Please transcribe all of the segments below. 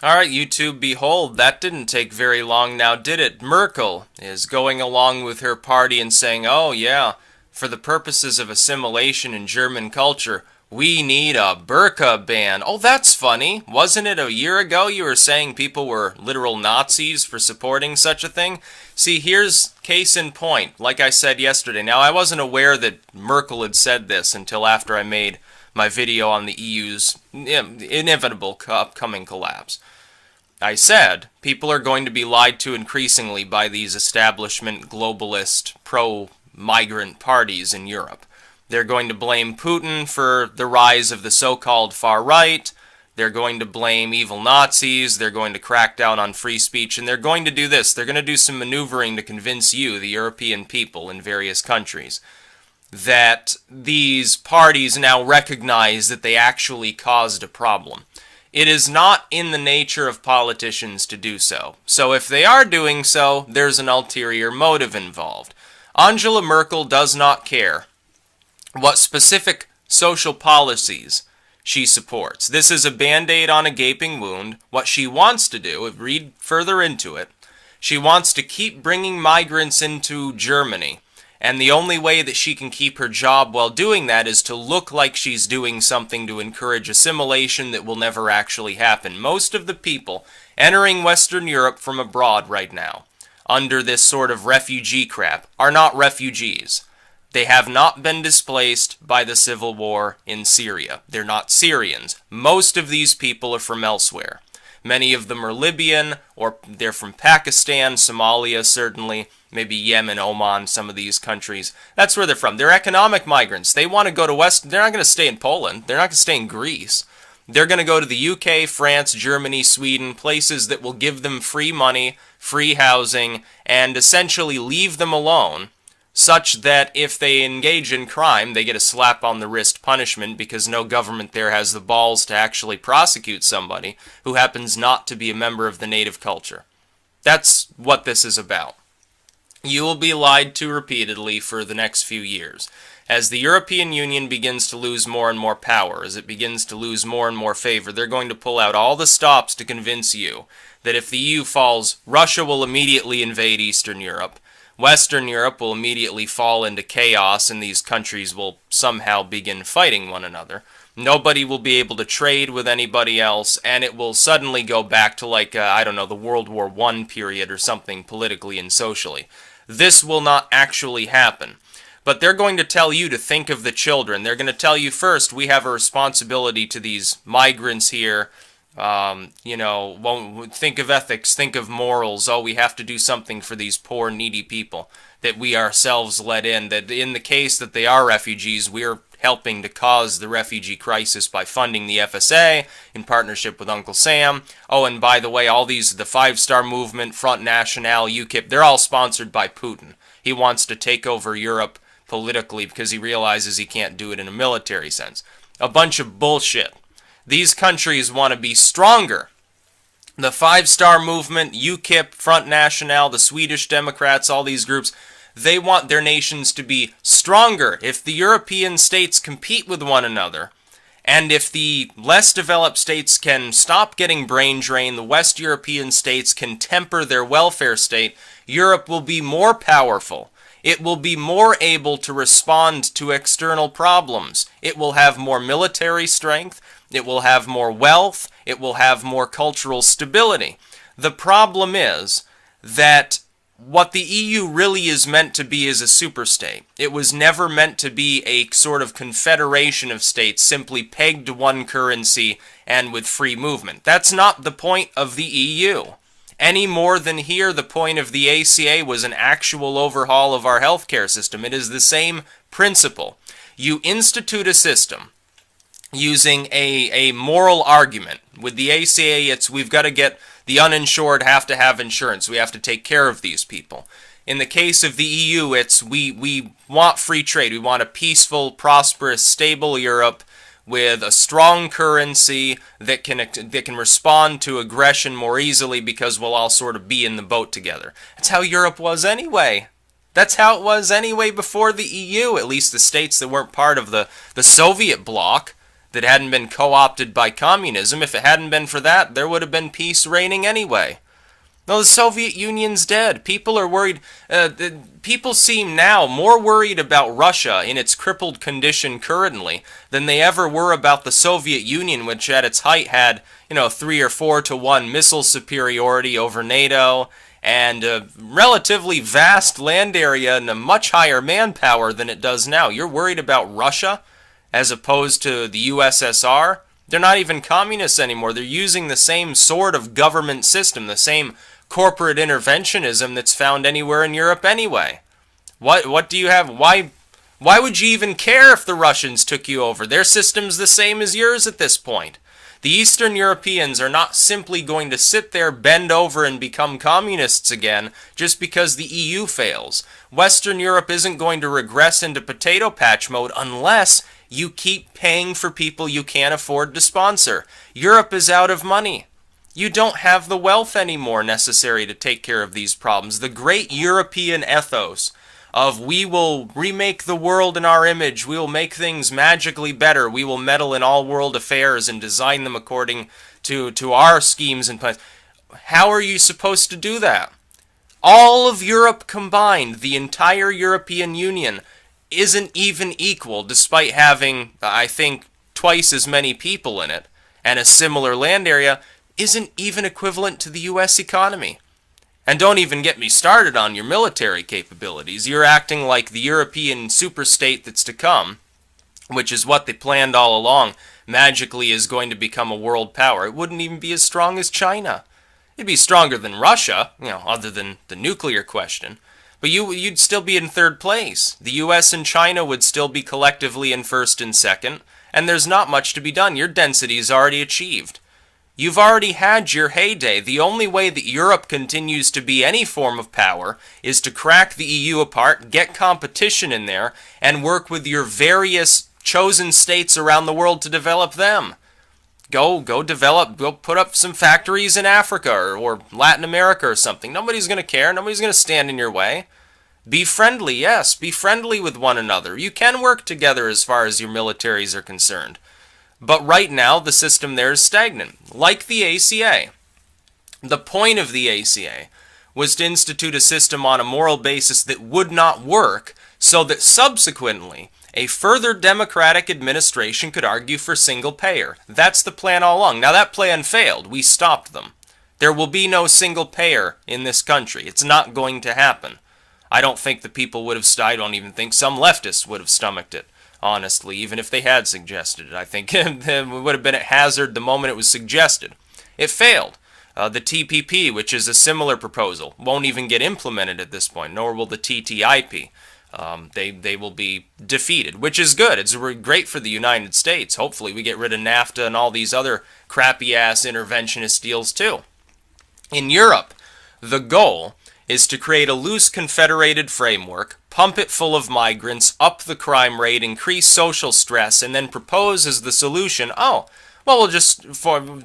Alright, YouTube, behold, that didn't take very long now, did it? Merkel is going along with her party and saying, oh yeah, for the purposes of assimilation in German culture, we need a Burqa ban. Oh, that's funny. Wasn't it a year ago you were saying people were literal Nazis for supporting such a thing? See, here's case in point. Like I said yesterday, now I wasn't aware that Merkel had said this until after I made my video on the EU's inevitable upcoming collapse. I said people are going to be lied to increasingly by these establishment globalist pro-migrant parties in Europe. They're going to blame Putin for the rise of the so-called far right. They're going to blame evil Nazis. They're going to crack down on free speech. And they're going to do this. They're going to do some maneuvering to convince you, the European people in various countries, that these parties now recognize that they actually caused a problem. It is not in the nature of politicians to do so. So if they are doing so, there's an ulterior motive involved. Angela Merkel does not care what specific social policies she supports. This is a band-aid on a gaping wound. What she wants to do, read further into it, she wants to keep bringing migrants into Germany. And the only way that she can keep her job while doing that is to look like she's doing something to encourage assimilation that will never actually happen. Most of the people entering Western Europe from abroad right now, under this sort of refugee crap, are not refugees. They have not been displaced by the civil war in Syria. They're not Syrians. Most of these people are from elsewhere. Many of them are Libyan, or they're from Pakistan, Somalia certainly, maybe Yemen, Oman, some of these countries. That's where they're from. They're economic migrants. They want to go to West. They're not going to stay in Poland. They're not going to stay in Greece. They're going to go to the UK, France, Germany, Sweden, places that will give them free money, free housing, and essentially leave them alone, such that if they engage in crime, they get a slap on the wrist punishment because no government there has the balls to actually prosecute somebody who happens not to be a member of the native culture. That's what this is about. You will be lied to repeatedly for the next few years. As the European Union begins to lose more and more power, as it begins to lose more and more favor, they're going to pull out all the stops to convince you that if the EU falls, Russia will immediately invade Eastern Europe. Western Europe will immediately fall into chaos and these countries will somehow begin fighting one another. Nobody will be able to trade with anybody else, and it will suddenly go back to like, I don't know, the World War I period or something politically and socially. This will not actually happen. But they're going to tell you to think of the children. They're going to tell you first, we have a responsibility to these migrants here. Think of ethics, think of morals. Oh, we have to do something for these poor, needy people that we ourselves let in. That in the case that they are refugees, we're helping to cause the refugee crisis by funding the FSA in partnership with Uncle Sam. Oh, and by the way, all these, the Five-Star Movement, Front National, UKIP, they're all sponsored by Putin. He wants to take over Europe politically because he realizes he can't do it in a military sense. A bunch of bullshit. These countries want to be stronger. The Five-Star Movement, UKIP, Front National, the Swedish Democrats, all these groups, they want their nations to be stronger. If the European states compete with one another, and if the less developed states can stop getting brain drain, the West European states can temper their welfare state, Europe will be more powerful. It will be more able to respond to external problems. It will have more military strength. It will have more wealth. It will have more cultural stability. The problem is that what the EU really is meant to be is a superstate. It was never meant to be a sort of confederation of states simply pegged to one currency and with free movement. That's not the point of the EU. Any more than here, the point of the ACA was an actual overhaul of our healthcare system. It is the same principle. You institute a system using a moral argument. With the ACA, it's we've got to get the uninsured have to have insurance. We have to take care of these people. In the case of the EU, it's we want free trade. We want a peaceful, prosperous, stable Europe with a strong currency that can respond to aggression more easily because we'll all sort of be in the boat together. That's how Europe was anyway. That's how it was anyway before the EU, at least the states that weren't part of the Soviet bloc. that hadn't been co-opted by communism. If it hadn't been for that, there would have been peace reigning anyway. No, the Soviet Union's dead. People are worried. People seem now more worried about Russia in its crippled condition currently than they ever were about the Soviet Union, which at its height had, 3 or 4 to 1 missile superiority over NATO and a relatively vast land area and a much higher manpower than it does now. You're worried about Russia as opposed to the USSR? They're not even communists anymore. They're using the same sort of government system, the same corporate interventionism that's found anywhere in Europe anyway. What do you have? Why would you even care if the Russians took you over? Their system's the same as yours at this point. The Eastern Europeans are not simply going to sit there, bend over, and become communists again just because the EU fails. Western Europe isn't going to regress into potato patch mode unless you keep paying for people you can't afford to sponsor. Europe is out of money. You don't have the wealth anymore necessary to take care of these problems. The great European ethos of we will remake the world in our image, we will make things magically better, we will meddle in all world affairs and design them according to our schemes and plans. How are you supposed to do that? All of Europe combined, the entire European Union, isn't even equal, despite having, I think, twice as many people in it, and a similar land area, isn't even equivalent to the U.S. economy. And don't even get me started on your military capabilities. You're acting like the European superstate that's to come, which is what they planned all along, magically is going to become a world power. It wouldn't even be as strong as China. It'd be stronger than Russia, other than the nuclear question. But you'd still be in third place. The U.S. and China would still be collectively in first and second, and there's not much to be done. Your density is already achieved. You've already had your heyday. The only way that Europe continues to be any form of power is to crack the EU apart, get competition in there, and work with your various chosen states around the world to develop them. Go put up some factories in Africa or Latin America or something. Nobody's going to care. Nobody's going to stand in your way. Be friendly, yes. Be friendly with one another. You can work together as far as your militaries are concerned. But right now, the system there is stagnant, like the ACA. The point of the ACA was to institute a system on a moral basis that would not work, so that subsequently, a further democratic administration could argue for single payer. That's the plan all along. Now that plan failed. We stopped them. There will be no single payer in this country. It's not going to happen. I don't think the people would have, I don't even think some leftists would have stomached it, honestly, even if they had suggested it. I think it would have been at hazard the moment it was suggested. It failed. The TPP, which is a similar proposal, won't even get implemented at this point, nor will the TTIP. They will be defeated, which is good. It's great for the United States. Hopefully we get rid of NAFTA and all these other crappy-ass interventionist deals too. In Europe, the goal is to create a loose confederated framework, pump it full of migrants, up the crime rate, increase social stress, and then propose as the solution,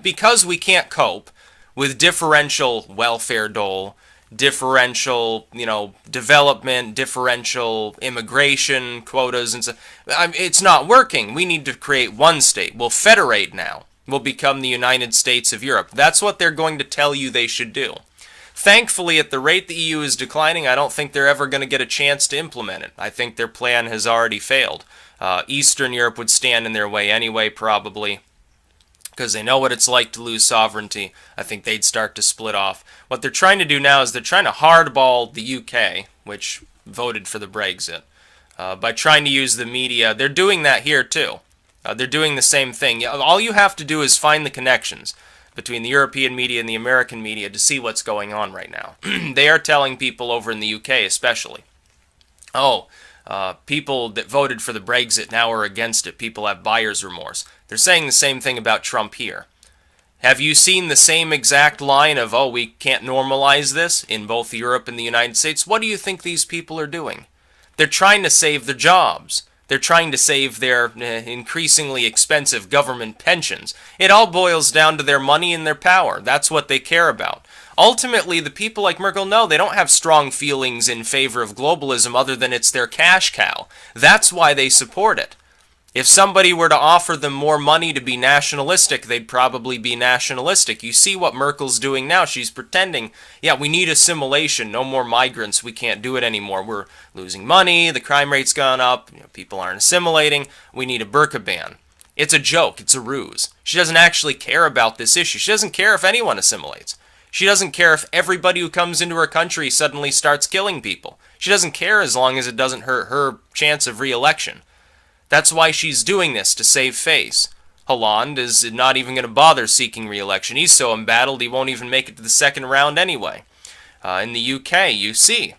because we can't cope with differential welfare dole, differential, development, differential immigration quotas, and so it's not working. We need to create one state. We'll federate now. We'll become the United States of Europe. That's what they're going to tell you they should do. Thankfully, at the rate the EU is declining, I don't think they're ever going to get a chance to implement it. I think their plan has already failed. Eastern Europe would stand in their way anyway, probably, because they know what it's like to lose sovereignty. I think they'd start to split off. What they're trying to do now is they're trying to hardball the UK, which voted for the Brexit, by trying to use the media. They're doing that here too. They're doing the same thing. All you have to do is find the connections between the European media and the American media to see what's going on right now. They are telling people over in the UK especially, people that voted for the Brexit now are against it. People have buyer's remorse. They're saying the same thing about Trump here. Have you seen the same exact line of, we can't normalize this in both Europe and the United States? What do you think these people are doing? They're trying to save their jobs. They're trying to save their increasingly expensive government pensions. It all boils down to their money and their power. That's what they care about. Ultimately, the people like Merkel, no, they don't have strong feelings in favor of globalism other than it's their cash cow. That's why they support it. If somebody were to offer them more money to be nationalistic, they'd probably be nationalistic. You see what Merkel's doing now. She's pretending, yeah, we need assimilation, no more migrants, we can't do it anymore. We're losing money, the crime rate's gone up, people aren't assimilating, we need a burqa ban. It's a joke, it's a ruse. She doesn't actually care about this issue. She doesn't care if anyone assimilates. She doesn't care if everybody who comes into her country suddenly starts killing people. She doesn't care as long as it doesn't hurt her chance of re-election. That's why she's doing this, to save face. Hollande is not even going to bother seeking re-election. He's so embattled he won't even make it to the second round anyway. In the UK, you see,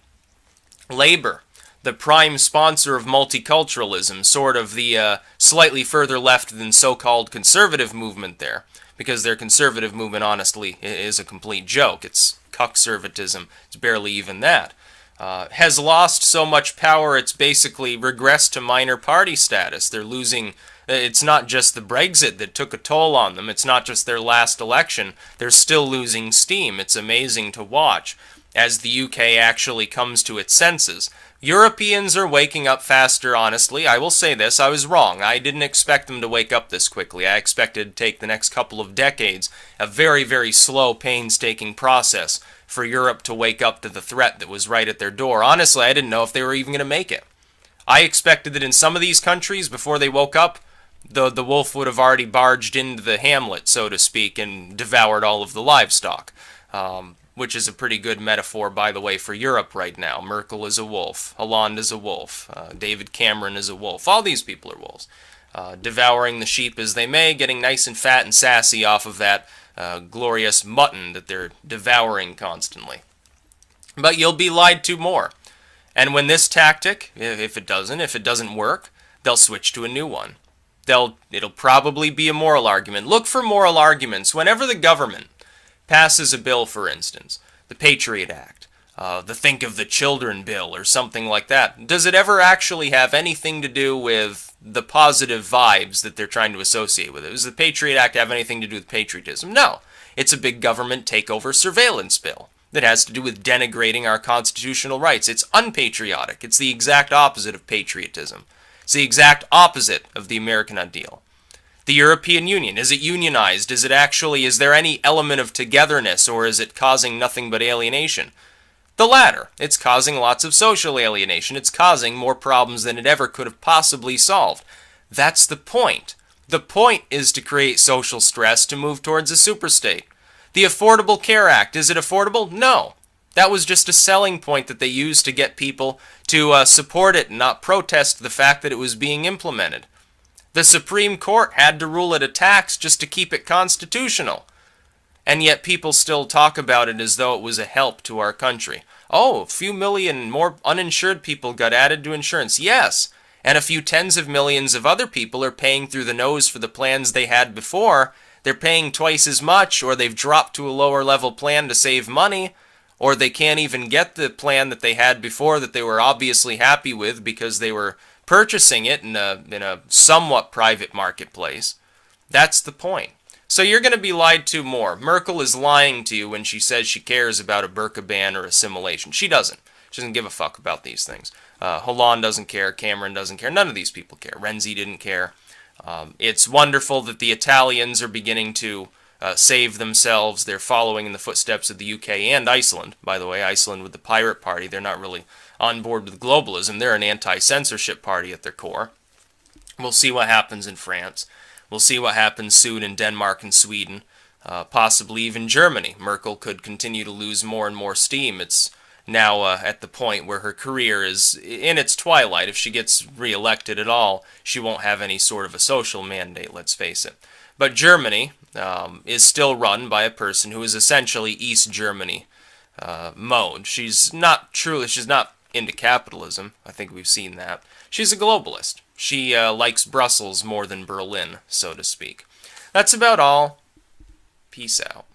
Labour, the prime sponsor of multiculturalism, sort of the slightly further left than so-called conservative movement there, because their conservative movement, honestly, is a complete joke. It's cuckservatism. It's barely even that. Has lost so much power it's basically regressed to minor party status. They're losing, it's not just the Brexit that took a toll on them, it's not just their last election, they're still losing steam. It's amazing to watch as the UK actually comes to its senses. Europeans are waking up faster, honestly. I will say this, I was wrong. I didn't expect them to wake up this quickly. I expected it to take the next couple of decades, a very, very slow, painstaking process for Europe to wake up to the threat that was right at their door. Honestly, I didn't know if they were even going to make it. I expected that in some of these countries, before they woke up, the wolf would have already barged into the hamlet, so to speak, and devoured all of the livestock, which is a pretty good metaphor, by the way, for Europe right now. Merkel is a wolf, Hollande is a wolf, David Cameron is a wolf. All these people are wolves, devouring the sheep as they may, getting nice and fat and sassy off of that glorious mutton that they're devouring constantly. But you'll be lied to more. And when this tactic, if it doesn't work, they'll switch to a new one. It'll probably be a moral argument. Look for moral arguments. Whenever the government passes a bill, for instance, the Patriot Act, the Think of the Children bill, or something like that, does it ever actually have anything to do with the positive vibes that they're trying to associate with it? Does the Patriot Act have anything to do with patriotism? No. It's a big government takeover surveillance bill that has to do with denigrating our constitutional rights. It's unpatriotic. It's the exact opposite of patriotism. It's the exact opposite of the American ideal. The European Union, is it unionized? Is there any element of togetherness, or is it causing nothing but alienation? The latter. It's causing lots of social alienation. It's causing more problems than it ever could have possibly solved. That's the point. The point is to create social stress to move towards a superstate. The Affordable Care Act, is it affordable? No. That was just a selling point that they used to get people to support it and not protest the fact that it was being implemented. The Supreme Court had to rule it a tax just to keep it constitutional. And yet people still talk about it as though it was a help to our country. Oh, a few million more uninsured people got added to insurance. Yes, and a few tens of millions of other people are paying through the nose for the plans they had before. They're paying twice as much, or they've dropped to a lower level plan to save money, or they can't even get the plan that they had before that they were obviously happy with because they were purchasing it in a somewhat private marketplace. That's the point. So you're going to be lied to more. Merkel is lying to you when she says she cares about a burqa ban or assimilation. She doesn't. She doesn't give a fuck about these things. Hollande doesn't care. Cameron doesn't care. None of these people care. Renzi didn't care. It's wonderful that the Italians are beginning to save themselves. They're following in the footsteps of the UK and Iceland. By the way, Iceland with the Pirate Party, they're not really on board with globalism. They're an anti-censorship party at their core. We'll see what happens in France. We'll see what happens soon in Denmark and Sweden, possibly even Germany. Merkel could continue to lose more and more steam. It's now at the point where her career is in its twilight. If she gets re-elected at all, she won't have any sort of a social mandate, let's face it. But Germany is still run by a person who is essentially East Germany mode. She's not into capitalism. I think we've seen that. She's a globalist. She likes Brussels more than Berlin, so to speak. That's about all. Peace out.